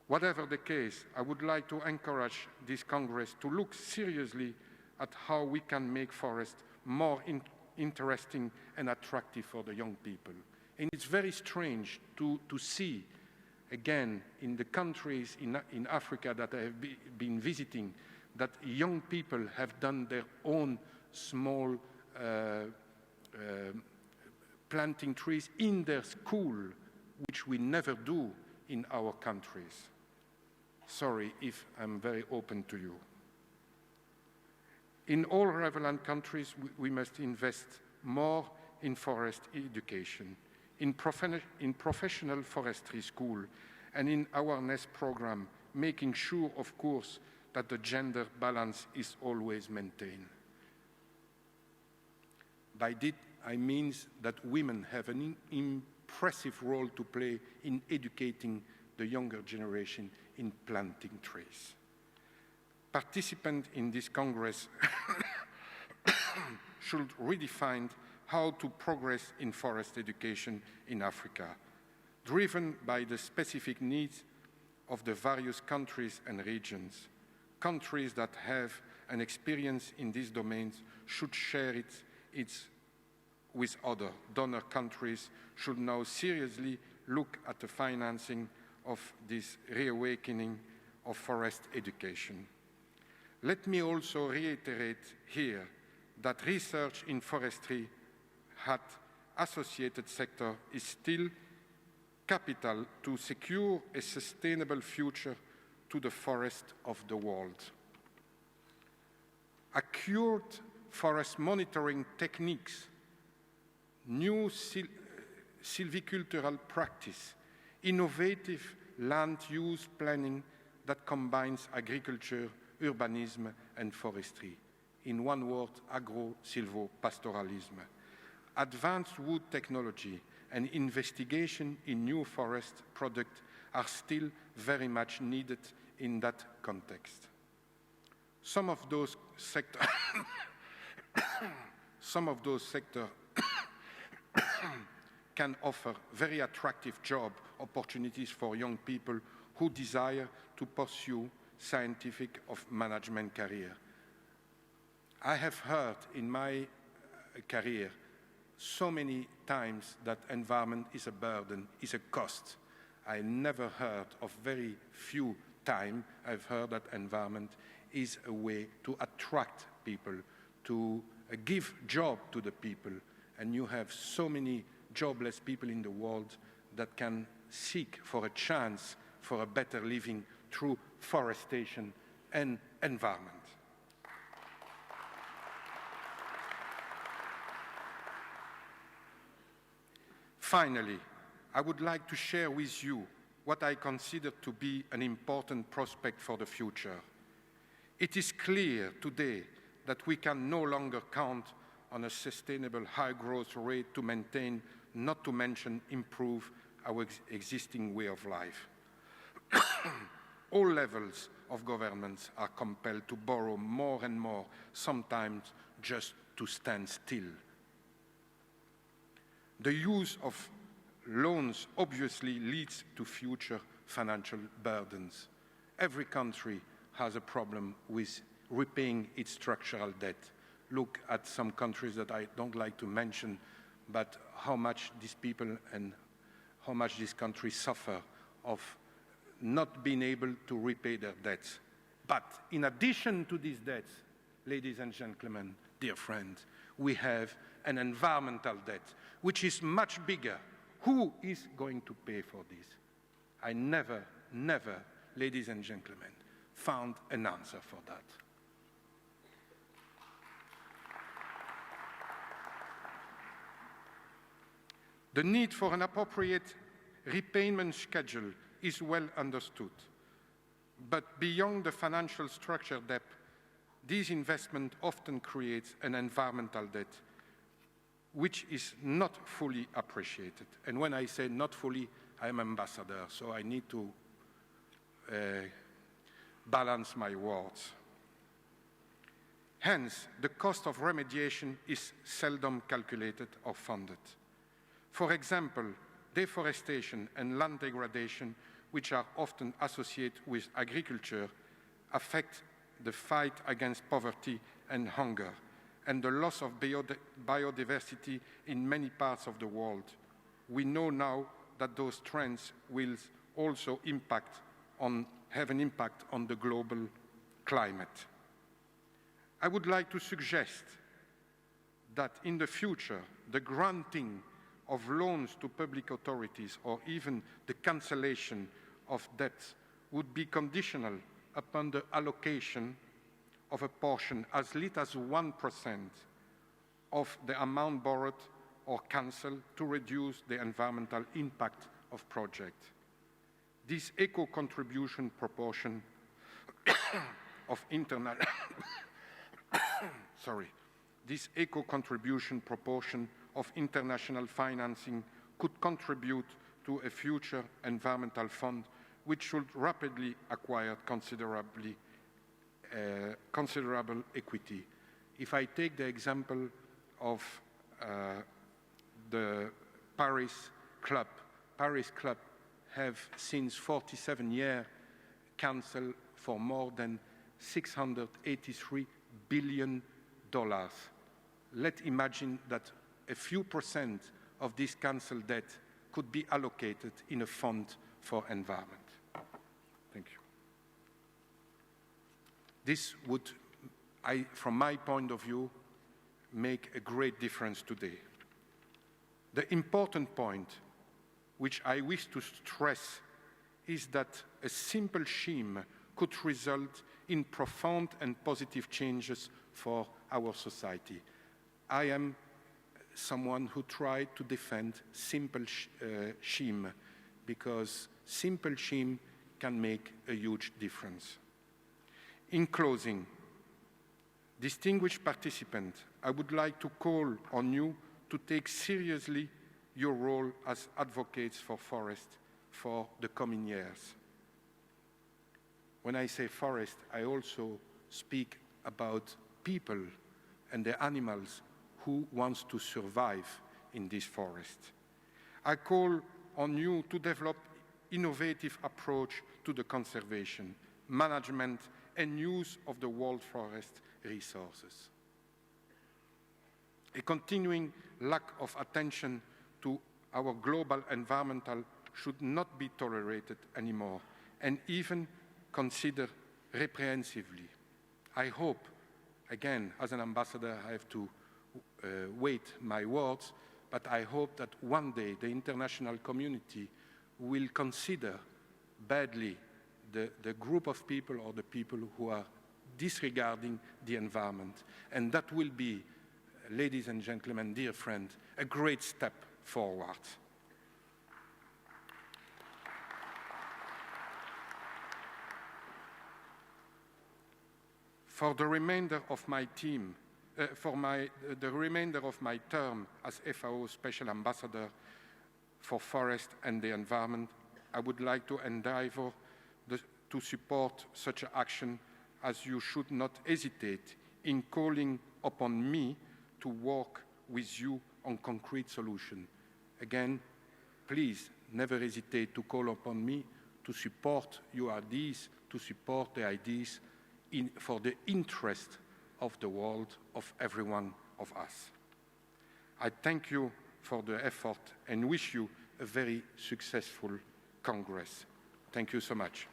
Whatever the case, I would like to encourage this Congress to look seriously at how we can make forests more interesting and attractive for the young people. And it's very strange to see, again, in the countries in Africa that I have been visiting, that young people have done their own small planting trees in their school, which we never do in our countries. Sorry if I'm very open to you. In all relevant countries, we must invest more in forest education, in professional forestry school, and in awareness program, making sure, of course, that the gender balance is always maintained. By this, I mean that women have an impressive role to play in educating the younger generation in planting trees. Participants in this Congress should redefine how to progress in forest education in Africa, driven by the specific needs of the various countries and regions. Countries that have an experience in these domains should share it with other donor countries, should now seriously look at the financing of this reawakening of forest education. Let me also reiterate here that research in forestry at associated sector is still capital to secure a sustainable future to the forest of the world. Accurate forest monitoring techniques, new silvicultural practice, innovative land use planning that combines agriculture, urbanism, and forestry. In one word, agro-silvopastoralism. Advanced wood technology and investigation in new forest products are still very much needed in that context. Some of those sectors can offer very attractive job opportunities for young people who desire to pursue scientific or management career. I have heard in my career so many times that environment is a burden, is a cost. I never heard of very few times I've heard that environment is a way to attract people, to give job to the people. And you have so many jobless people in the world that can seek for a chance for a better living through forestation and environment. Finally, I would like to share with you what I consider to be an important prospect for the future. It is clear today that we can no longer count on a sustainable high growth rate to maintain, not to mention improve, our existing way of life. All levels of governments are compelled to borrow more and more, sometimes just to stand still. The use of loans obviously leads to future financial burdens. Every country has a problem with repaying its structural debt. Look at some countries that I don't like to mention, but how much these people and how much these countries suffer of not being able to repay their debts. But in addition to these debts, ladies and gentlemen, dear friends, we have an environmental debt, which is much bigger. Who is going to pay for this? I never, ladies and gentlemen, found an answer for that. The need for an appropriate repayment schedule is well understood. But beyond the financial structure debt, this investment often creates an environmental debt which is not fully appreciated. And when I say not fully, I'm ambassador, so I need to balance my words. Hence, the cost of remediation is seldom calculated or funded. For example, deforestation and land degradation which are often associated with agriculture, affect the fight against poverty and hunger, and the loss of biodiversity in many parts of the world. We know now that those trends will also have an impact on the global climate. I would like to suggest that in the future, the granting of loans to public authorities or even the cancellation of debts would be conditional upon the allocation of a portion as little as 1% of the amount borrowed or cancelled to reduce the environmental impact of projects. This eco-contribution proportion of this eco-contribution proportion of international financing could contribute to a future environmental fund which should rapidly acquire considerable equity. If I take the example of the Paris Club have since 47 years cancelled for more than $683 billion. Let's imagine that a few percent of this cancelled debt could be allocated in a fund for environment. Thank you. This would, from my point of view, make a great difference today. The important point which I wish to stress is that a simple scheme could result in profound and positive changes for our society. I am someone who tried to defend simple scheme because simple scheme can make a huge difference. In closing, distinguished participants, I would like to call on you to take seriously your role as advocates for forests for the coming years. When I say forest, I also speak about people and the animals who want to survive in this forest. I call on you to develop innovative approach to the conservation, management, and use of the world forest resources. A continuing lack of attention to our global environmental should not be tolerated anymore, and even considered reprehensively. I hope, again, as an ambassador, I have to weight my words, but I hope that one day the international community will consider badly the group of people or the people who are disregarding the environment. And that will be, ladies and gentlemen, dear friends, a great step forward. For the remainder of my term as FAO Special Ambassador for Forest and the Environment, I would like to endeavor to support such action, as you should not hesitate in calling upon me to work with you on concrete solutions. Again, please never hesitate to call upon me to support your ideas, to support the ideas for the interest of the world, of every one of us. I thank you for the effort and wish you a very successful Congress. Thank you so much.